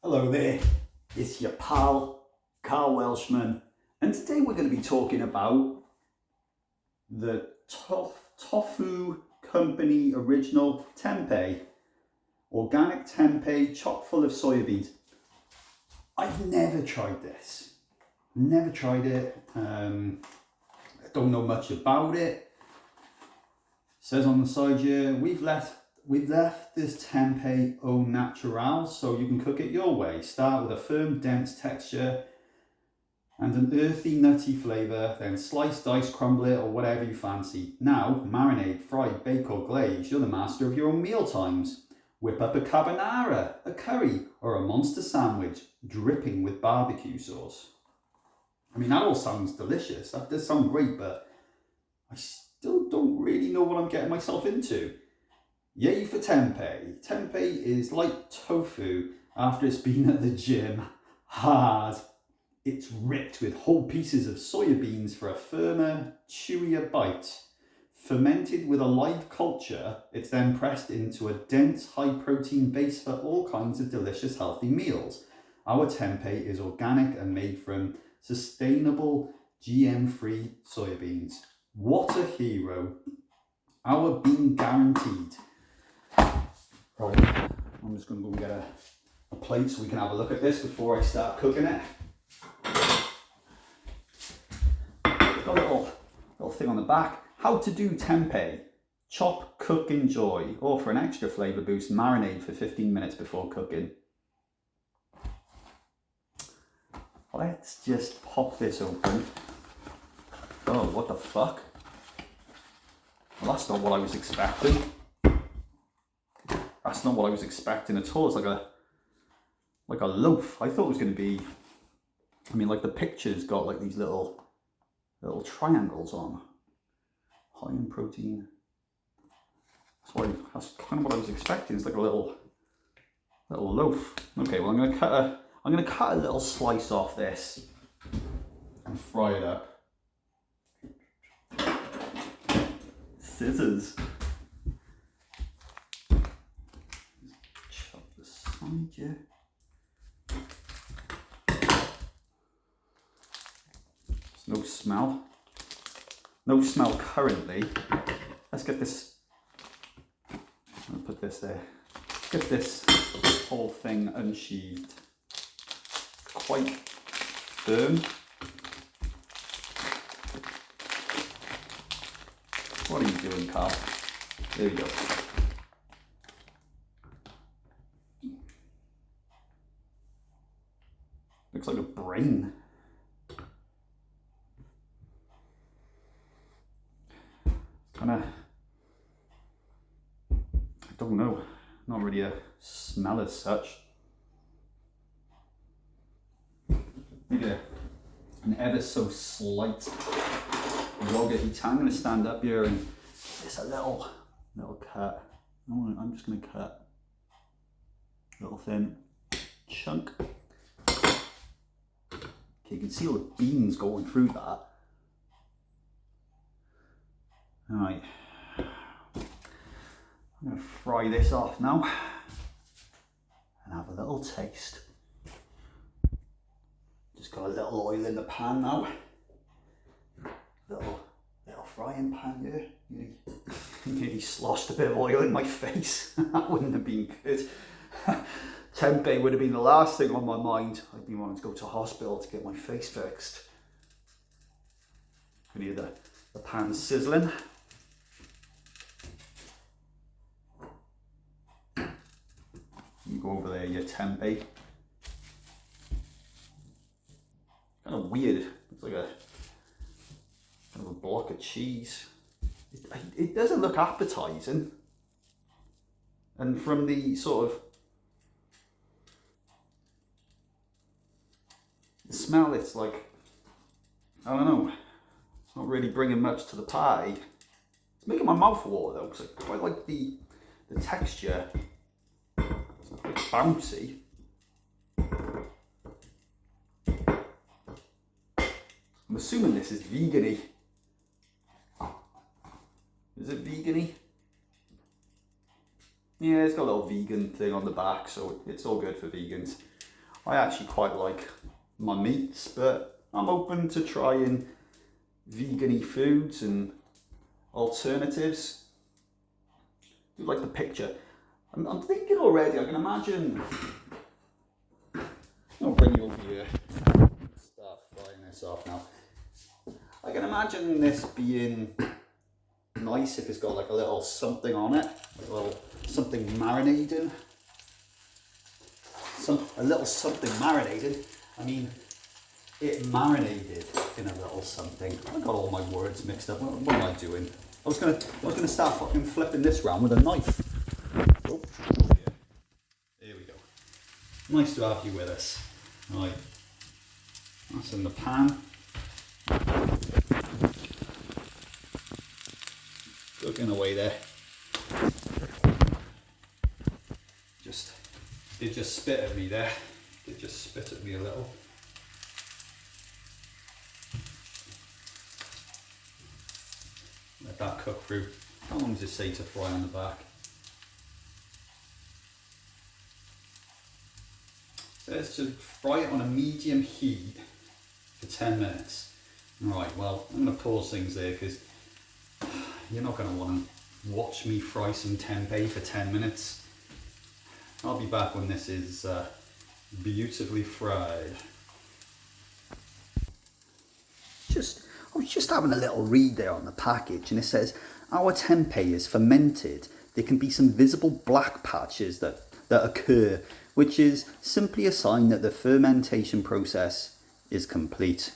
Hello there, it's your pal, Carl Welshman, and today we're going to be talking about the ToFoo Company original tempeh, organic tempeh chock full of soybeans. I've never tried this, never tried it, I don't know much about it. It says on the side here, we've left this tempeh au naturel, so you can cook it your way. Start with a firm, dense texture and an earthy, nutty flavour, then slice, dice, crumble it, or whatever you fancy. Now, marinate, fry, bake or glaze. You're the master of your own meal times. Whip up a carbonara, a curry, or a monster sandwich, dripping with barbecue sauce. I mean, that all sounds delicious. That does sound great, but I still don't really know what I'm getting myself into. Yay for tempeh. Tempeh is like tofu after it's been at the gym. Hard. It's ripped with whole pieces of soya beans for a firmer, chewier bite. Fermented with a live culture, it's then pressed into a dense, high-protein base for all kinds of delicious, healthy meals. Our tempeh is organic and made from sustainable, GM-free soybeans. What a hero. Our bean guaranteed. Right, I'm just going to go and get a plate so we can have a look at this before I start cooking it. It's got a little thing on the back. How to do tempeh. Chop, cook, enjoy. Or for an extra flavour boost, marinate for 15 minutes before cooking. Let's just pop this open. Oh, what the fuck? Well, that's not what I was expecting. That's not what I was expecting at all. It's like a loaf. I thought it was going to be, I mean, like the picture's got like these little triangles on. High in protein. That's kind of what I was expecting. It's like a little loaf. Okay, well I'm gonna cut a little slice off this and fry it up. Scissors. Yeah. There's no smell. No smell currently. Let's get this. I'll put this there. Let's get this whole thing unsheathed. Quite firm. What are you doing, Carl? There we go. Looks like a brain. Kind of, I don't know, not really a smell as such. Maybe an ever so slight yogurt-y tang. I'm going to stand up here and just a little cut. I'm just going to cut a little thin chunk. Okay, you can see all the beans going through that. Alright, I'm going to fry this off now and have a little taste. Just got a little oil in the pan now. Little frying pan here. Nearly sloshed a bit of oil in my face. That wouldn't have been good. Tempeh would have been the last thing on my mind. I'd been wanting to go to hospital to get my face fixed. You can hear the pan sizzling. You go over there, your tempeh. Kind of weird. It's like a kind of a block of cheese. It doesn't look appetizing. And from the sort of the smell, it's like, I don't know, it's not really bringing much to the party. It's making my mouth water though, because I quite like the texture. It's quite bouncy. I'm assuming this is vegan-y. Is it vegan-y? Yeah, it's got a little vegan thing on the back, so it's all good for vegans. I actually quite like my meats, but I'm open to trying vegan-y foods and alternatives. Do you like the picture? I'm thinking already, I can imagine. I'll bring you over here. Start frying this off now. I can imagine this being nice if it's got like a little something on it, a little something marinating. A little something marinated. I mean, it marinated in a little something. I got all my words mixed up. What am I doing? I was gonna start fucking flipping this round with a knife. Oh, yeah. There we go. Nice to have you with us. Right, that's in the pan. Cooking away there. It just spit at me there. It just spit at me a little. Let that cook through. How long does it say to fry on the back? So let's just fry it on a medium heat for 10 minutes. Right, well, I'm going to pause things there because you're not going to want to watch me fry some tempeh for 10 minutes. I'll be back when this is beautifully fried. I was just having a little read there on the package, and it says, our tempeh is fermented. There can be some visible black patches that occur, which is simply a sign that the fermentation process is complete.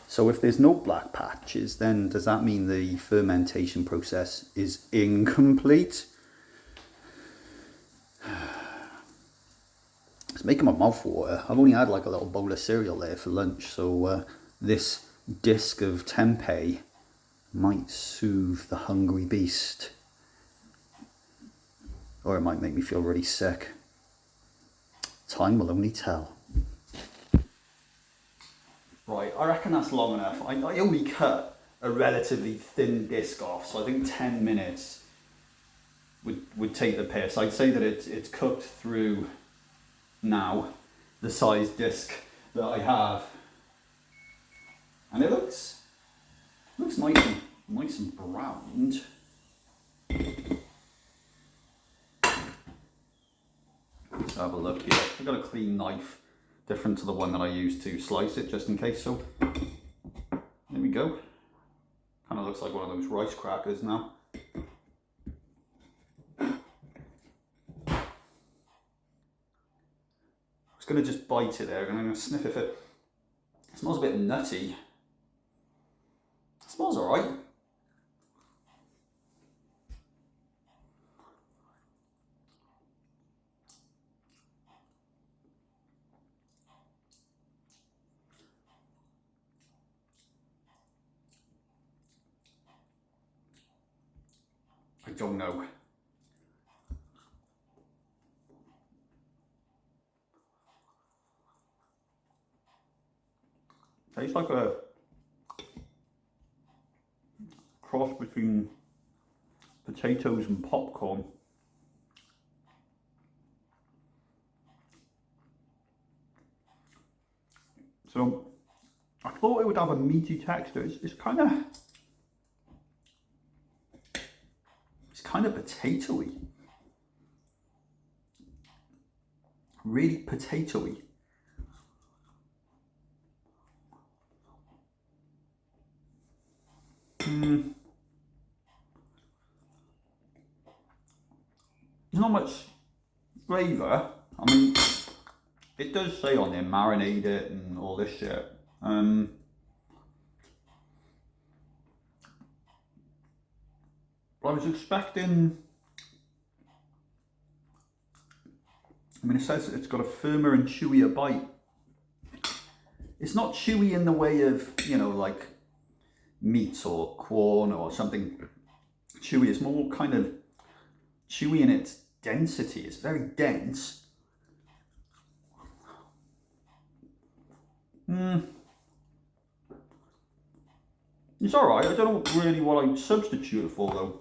So if there's no black patches, then does that mean the fermentation process is incomplete? It's making my mouth water. I've only had like a little bowl of cereal there for lunch, so this disc of tempeh might soothe the hungry beast. Or it might make me feel really sick. Time will only tell. Right, I reckon that's long enough. I only cut a relatively thin disc off, so I think 10 minutes would take the piss. I'd say that it's cooked through now, the size disc that I have. And it looks nice and browned. Let's have a look here. I've got a clean knife, different to the one that I used to slice it, just in case. So there we go. Kind of looks like one of those rice crackers now. I was going to just bite it there, and I'm going to sniff if it smells a bit nutty. It smells alright. I don't know. Tastes like a cross between potatoes and popcorn. So I thought it would have a meaty texture. It's kind of potatoey. Really potatoey. There's not much flavour. I mean, it does say on there marinate it and all this shit. But I was expecting, I mean, it says it's got a firmer and chewier bite. It's not chewy in the way of, you know, like meat or corn or something chewy. It's more kind of chewy in its density. It's very dense. It's alright. I don't know really what I'd substitute it for though.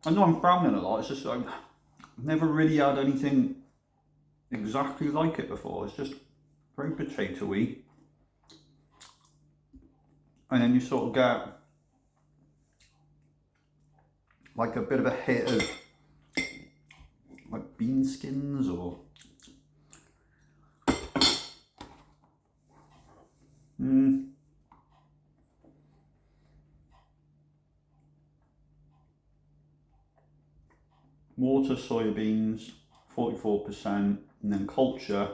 I know I'm frowning a lot, it's just I've never really had anything exactly like it before. It's just very potatoey. And then you sort of get like a bit of a hit of like bean skins or water, soybeans, 44%, and then culture.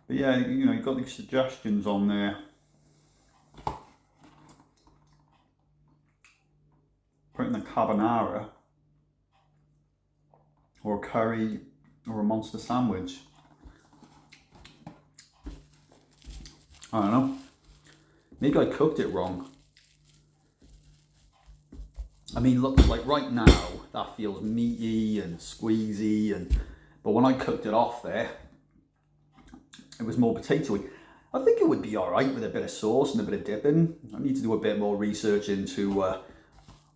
But yeah, you know, you've got these suggestions on there. Putting a carbonara or a curry or a monster sandwich. I don't know. Maybe I cooked it wrong. I mean, look, like right now, that feels meaty and squeezy, but when I cooked it off there, it was more potatoey. I think it would be all right with a bit of sauce and a bit of dipping. I need to do a bit more research into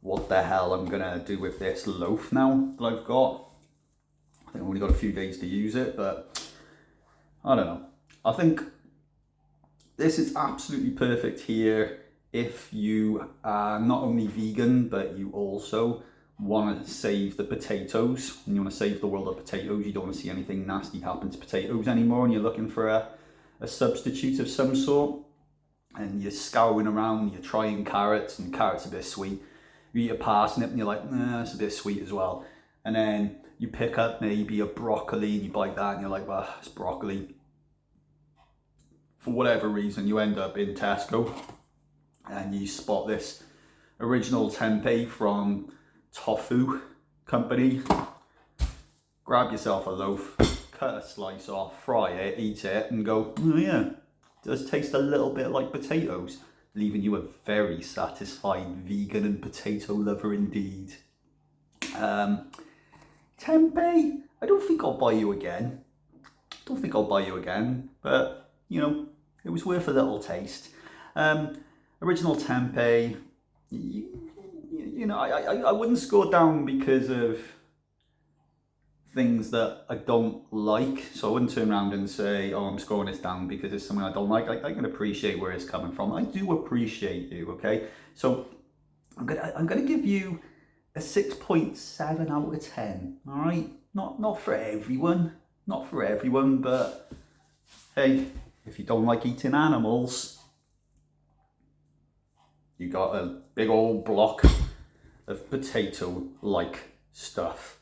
what the hell I'm gonna do with this loaf now that I've got. I think I've only got a few days to use it, but I don't know. I think this is absolutely perfect here if you are not only vegan, but you also want to save the potatoes and you want to save the world of potatoes. You don't want to see anything nasty happen to potatoes anymore, and you're looking for a substitute of some sort, and you're scouring around, you're trying carrots, and carrots are a bit sweet. You eat a parsnip and you're like, nah, it's a bit sweet as well. And then you pick up maybe a broccoli and you bite that and you're like, well, it's broccoli. For whatever reason, you end up in Tesco and you spot this original tempeh from ToFoo company. Grab yourself a loaf, cut a slice off, fry it, eat it, and go, oh yeah, it does taste a little bit like potatoes, leaving you a very satisfied vegan and potato lover indeed. Tempeh, I don't think I'll buy you again. But you know, it was worth a little taste. Original tempeh, you know, I wouldn't score down because of things that I don't like. So I wouldn't turn around and say, oh, I'm scoring this down because it's something I don't like. I can appreciate where it's coming from. I do appreciate you, okay? So I'm gonna give you a 6.7 out of 10, all right? Not for everyone, but hey, if you don't like eating animals, you got a big old block of potato-like stuff.